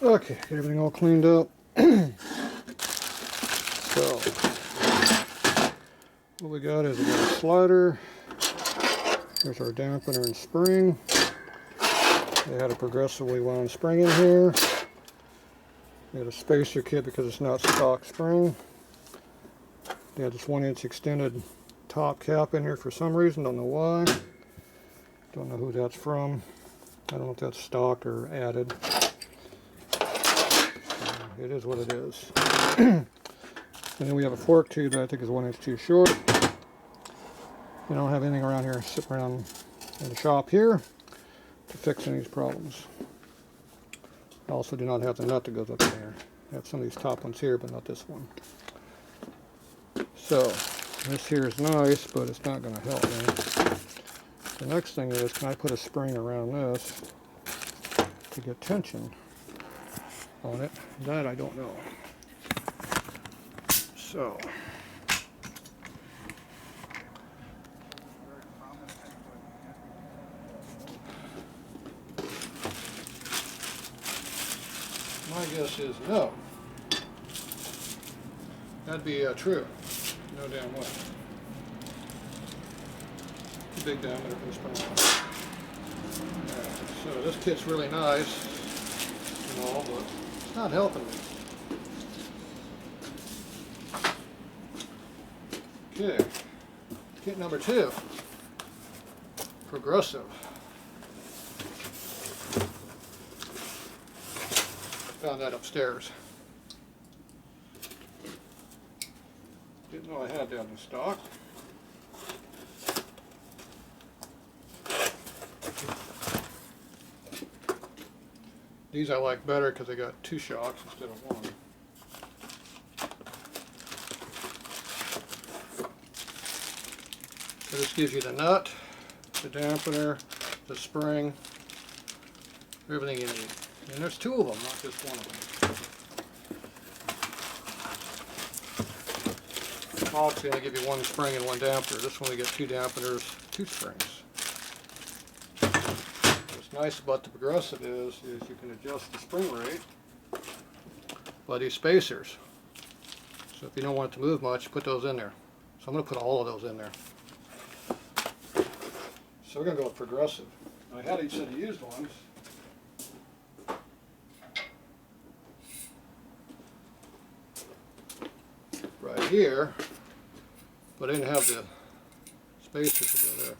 Okay, get everything all cleaned up. So, what we got is we got a slider. There's our dampener and spring. They had a progressively wound spring in here. We had a spacer kit because it's not stock spring. They had this 1-inch extended top cap in here for some reason, don't know why. Don't know who that's from. I don't know if that's stock or added. It is what it is. And then we have a fork tube that I think is 1 inch too short. We don't have anything around here sitting around in the shop here to fix any of these problems. I also do not have the nut that goes up in here. I have some of these top ones here, but not this one. So, this here is nice, but it's not going to help me. The next thing is, can I put a spring around this to get tension on it? That I don't know. So, my guess is no. That'd be true. No damn way. Too big diameter for this spring. So this kit's really nice and all, but it's not helping me. Okay, kit number 2, progressive. Found that upstairs. Didn't know I had that in stock. These I like better because they got 2 shocks instead of 1. So this gives you the nut, the dampener, the spring, everything you need. And there's 2 of them, not just 1 of them. Obviously, they give you 1 spring and 1 dampener. This one we get 2 dampeners, 2 springs. What's nice about the progressive is you can adjust the spring rate by these spacers. So if you don't want it to move much, put those in there. So I'm going to put all of those in there. So we're going to go with progressive. I had each set of used ones. Right here, but I didn't have the spacers to go there.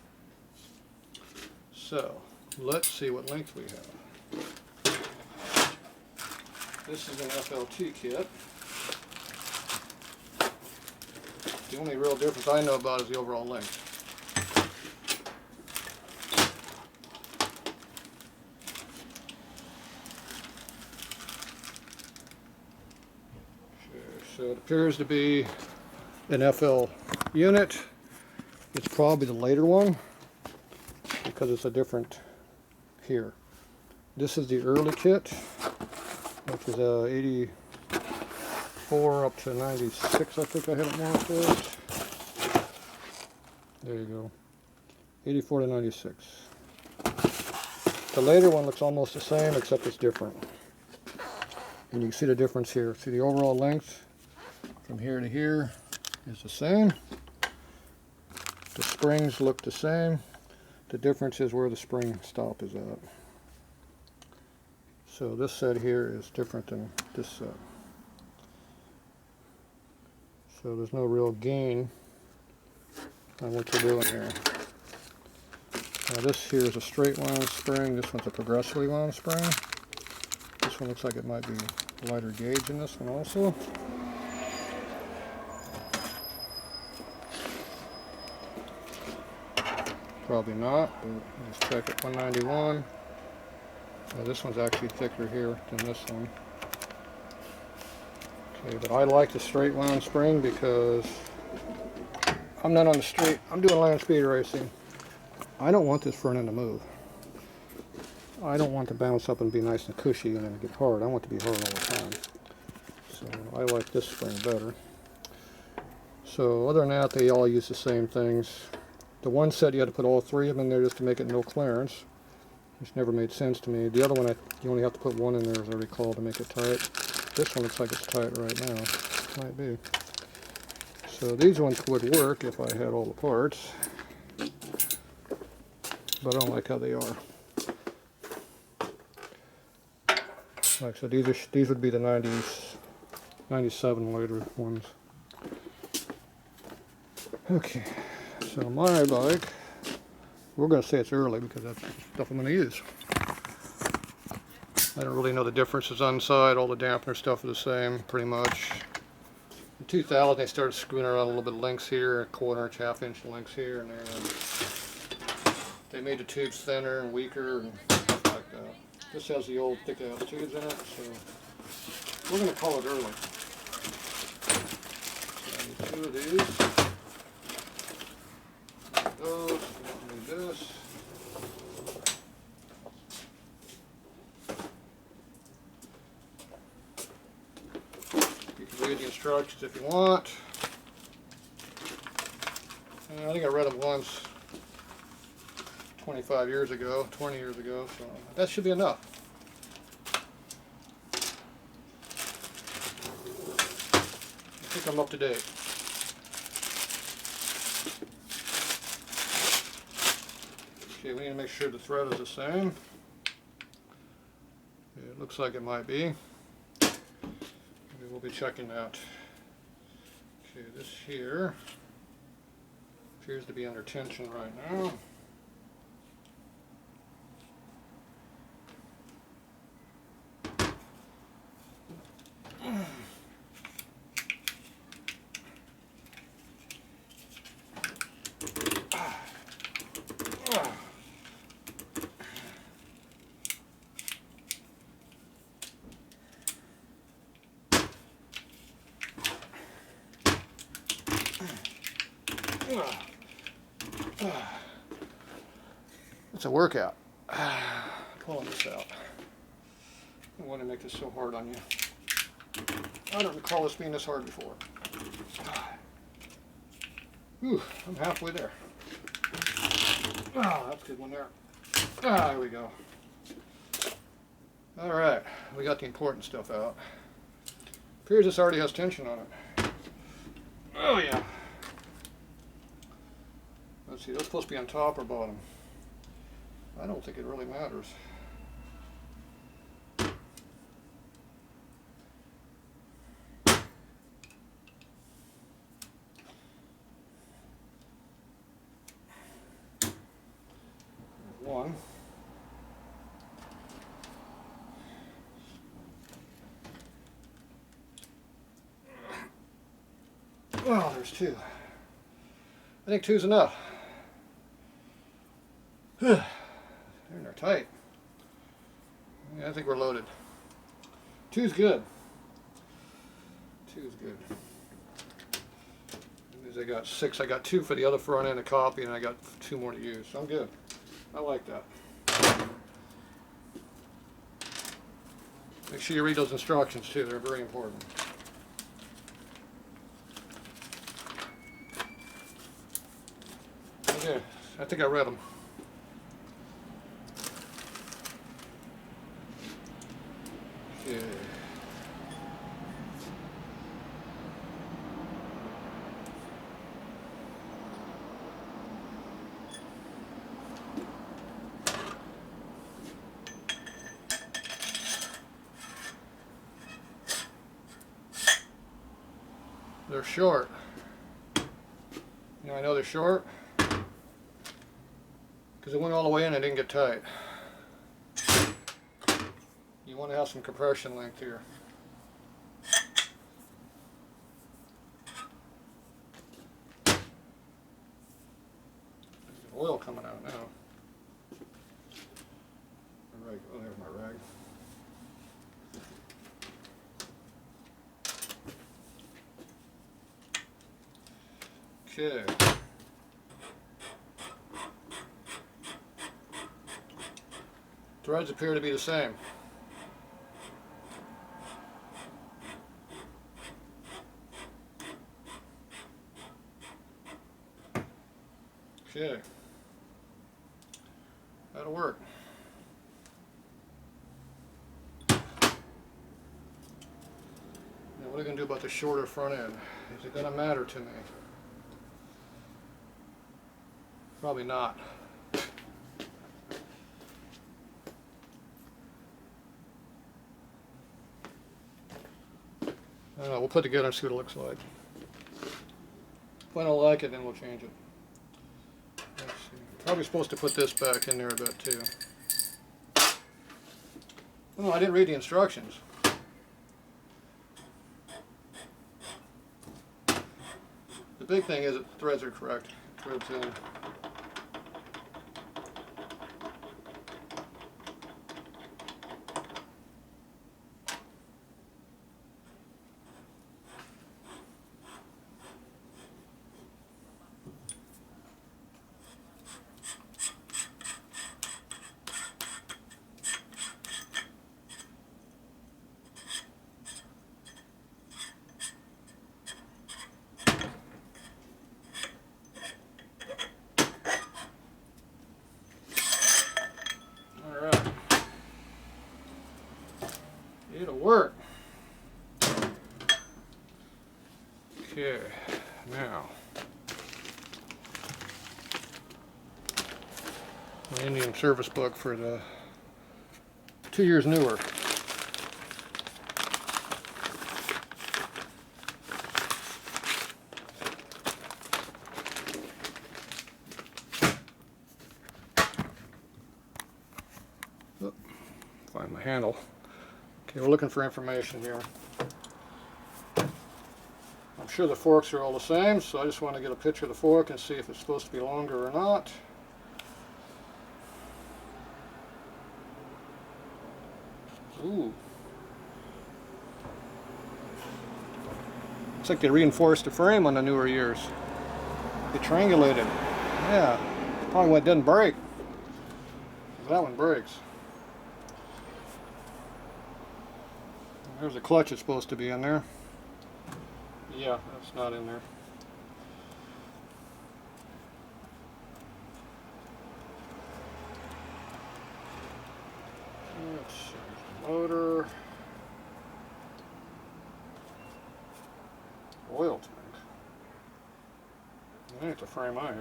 So let's see what length we have. This is an FLT kit. The only real difference I know about is the overall length. So it appears to be an FL unit. It's probably the later one because it's a different here. This is the early kit, which is 84 up to 96. I think I had it marked as. There you go. 84 to 96. The later one looks almost the same except it's different. And you can see the difference here. See the overall length from here to here is the same. The springs look the same. The difference is where the spring stop is at. So this set here is different than this set. So there's no real gain on what you're doing here. Now this here is a straight wound spring. This one's a progressively wound spring. This one looks like it might be lighter gauge in this one also. Probably not, but let's check at 191. Now this one's actually thicker here than this one. Okay, but I like the straight wound spring because I'm not on the street. I'm doing land speed racing. I don't want this front end to move. I don't want to bounce up and be nice and cushy and then get hard. I want it to be hard all the time. So I like this spring better. So other than that, they all use the same things. The one set you had to put all 3 of them in there just to make it no clearance. It's never made sense to me. The other one, you only have to put one in there, as I recall, to make it tight. This one looks like it's tight right now. Might be. So these ones would work if I had all the parts, but I don't like how they are. Like I said, these would be the 90s, 97 later ones. Okay, so my bike, we're going to say it's early because that's the stuff I'm going to use. I don't really know the differences on the side. All the dampener stuff is the same, pretty much. In 2000, they started screwing around a little bit of links here, a quarter-inch, half-inch links here, and they made the tubes thinner and weaker and stuff like that. This has the old thick-ass tubes in it, so we're going to call it early. So I need 2 of these. Those, I need this. You can read the instructions if you want. I think I read them once 25 years ago, 20 years ago, so that should be enough. I think I'm up to date. Okay, we need to make sure the thread is the same. It looks like it might be. We'll be checking that. Okay, this here appears to be under tension right now. It's a workout. Pulling this out. I want to make this so hard on you. I don't recall this being this hard before. Whew, I'm halfway there. Oh, that's a good one there. There we go. Alright, we got the important stuff out. Appears this already has tension on it. Oh yeah. Let's see, those supposed to be on top or bottom. I don't think it really matters. There's one. Oh, there's 2. I think 2's enough. They're tight. Yeah, I think we're loaded. 2's good. 2's good. That means I got 6. I got 2 for the other front end to copy, and I got 2 more to use. So I'm good. I like that. Make sure you read those instructions too. They're very important. Okay, I think I read them. Okay. They're short. You know, I know they're short because it went all the way in and didn't get tight. You want to have some compression length here. There's oil coming out now. All right, oh, there's my rag. Okay. Threads appear to be the same. Okay. That'll work. going to do about the shorter front end? Is it going to matter to me? Probably not. I don't know, we'll put it together and see what it looks like. If I don't like it, then we'll change it. Let's see. Probably supposed to put this back in there a bit too. Oh, no, I didn't read the instructions. The big thing is that the threads are correct. Threads in. It'll work. Okay, now the Indian service book for the 2 years newer. Oh, find my handle. Okay, we're looking for information here. I'm sure the forks are all the same, so I just want to get a picture of the fork and see if it's supposed to be longer or not. Ooh. Looks like they reinforced the frame on the newer years. They triangulated. Yeah, probably why it doesn't break. That one breaks. There's a clutch that's supposed to be in there. Yeah, that's not in there. Let's see. Motor. Oil tank. That ain't the frame I have.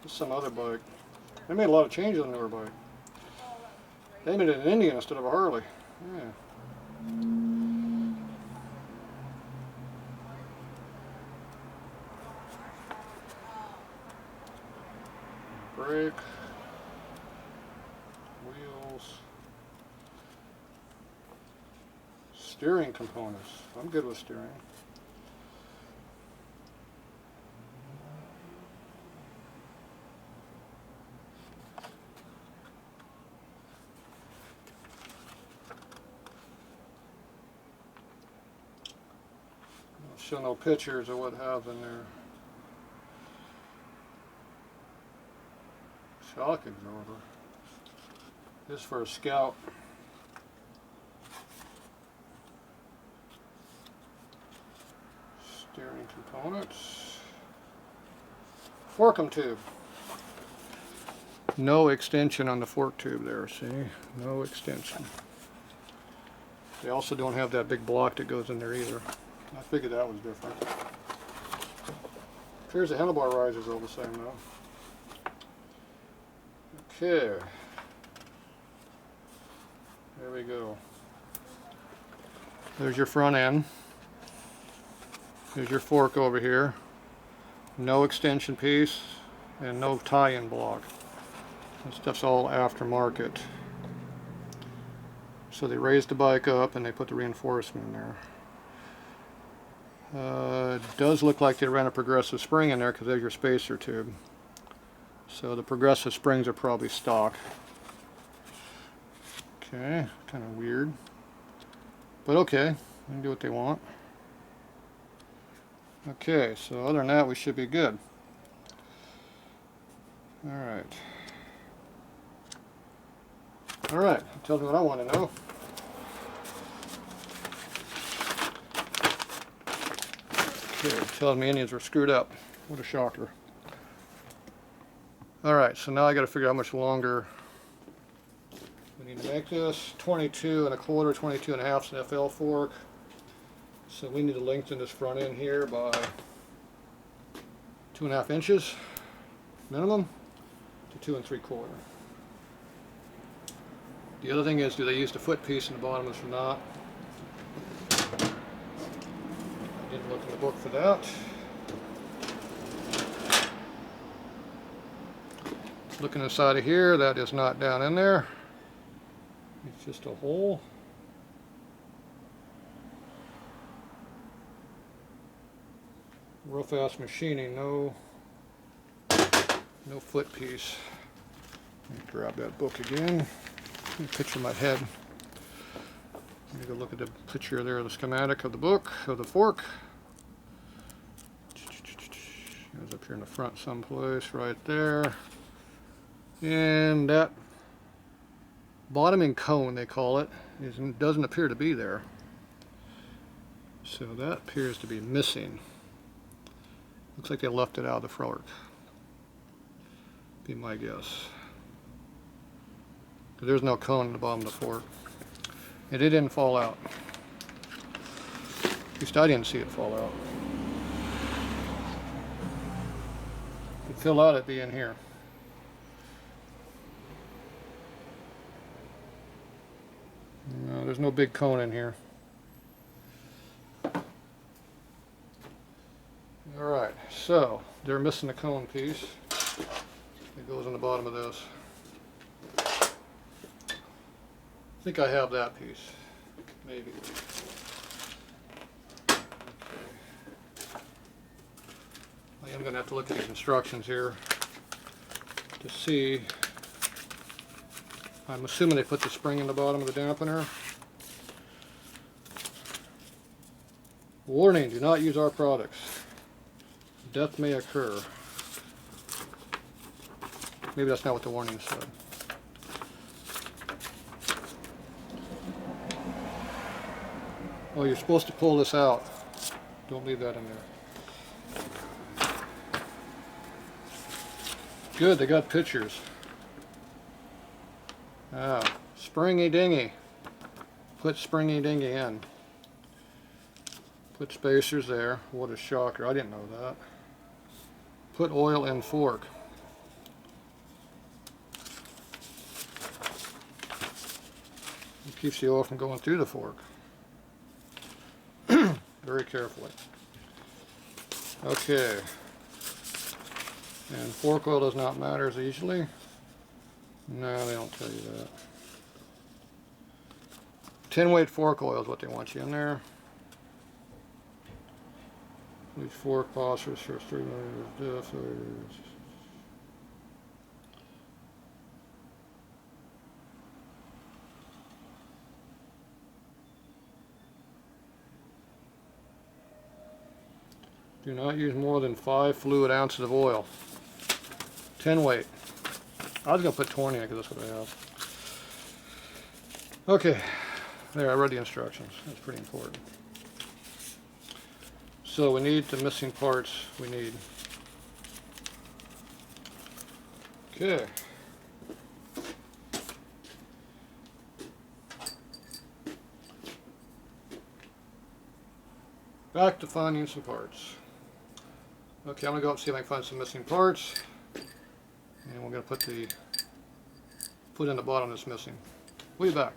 This is some other bike. They made a lot of changes on the newer bike. They made it an Indian instead of a Harley. Yeah. Brake, wheels, steering components. I'm good with steering. I'll show no pictures of what have in there. Shock absorber. This for a Scout. Steering components. Forkum tube. No extension on the fork tube there, see? No extension. They also don't have that big block that goes in there either. I figured that was different. Appears the handlebar risers are all the same though. Okay, there we go. There's your front end. There's your fork over here. No extension piece and no tie-in block. That stuff's all aftermarket. So they raised the bike up and they put the reinforcement in there. It does look like they ran a progressive spring in there because there's your spacer tube. So the progressive springs are probably stock. Okay, kind of weird. But okay, they can do what they want. Okay, so other than that, we should be good. Alright. Alright, tells me what I want to know. Okay, tells me Indians were screwed up. What a shocker. Alright, so now I got to figure out how much longer we need to make this. 22 1/4, 22 1/2 is an FL fork. So we need to lengthen this front end here by 2.5 inches minimum to 2 3/4. The other thing is, do they use the foot piece in the bottom or not? I didn't look in the book for that. Looking inside of here, that is not down in there. It's just a hole. Real fast machining, no foot piece. Let me grab that book again. Let me picture my head. Let me go look at the picture there of the schematic of the book, of the fork. It's up here in the front someplace, right there. And that bottoming cone, they call it, doesn't appear to be there. So that appears to be missing. Looks like they left it out of the fork. Be my guess. There's no cone in the bottom of the fork. And it didn't fall out. At least I didn't see it fall out. If it fell out, it'd be in here. No, there's no big cone in here. Alright, so they're missing the cone piece. It goes in the bottom of this. I think I have that piece. Maybe. Okay. I am going to have to look at these instructions here to see. I'm assuming they put the spring in the bottom of the dampener. Warning, do not use our products. Death may occur. Maybe that's not what the warning said. Oh, you're supposed to pull this out. Don't leave that in there. Good, they got pictures. Ah, springy dingy. Put springy dingy in. Put spacers there. What a shocker. I didn't know that. Put oil in fork. It keeps the oil from going through the fork. Very carefully. Okay. And fork oil does not matter as easily. No, they don't tell you that. 10-weight fork oil is what they want you in there. Each fork, phosphorus, for 3 minutes. Do not use more than 5 fluid ounces of oil. 10-weight. I was going to put 20 because that's what I have. Okay, there, I read the instructions. That's pretty important. So we need the missing parts we need. Okay. Back to finding some parts. Okay, I'm going to go up and see if I can find some missing parts. And we're going to put in the bottom that's missing. We'll be back.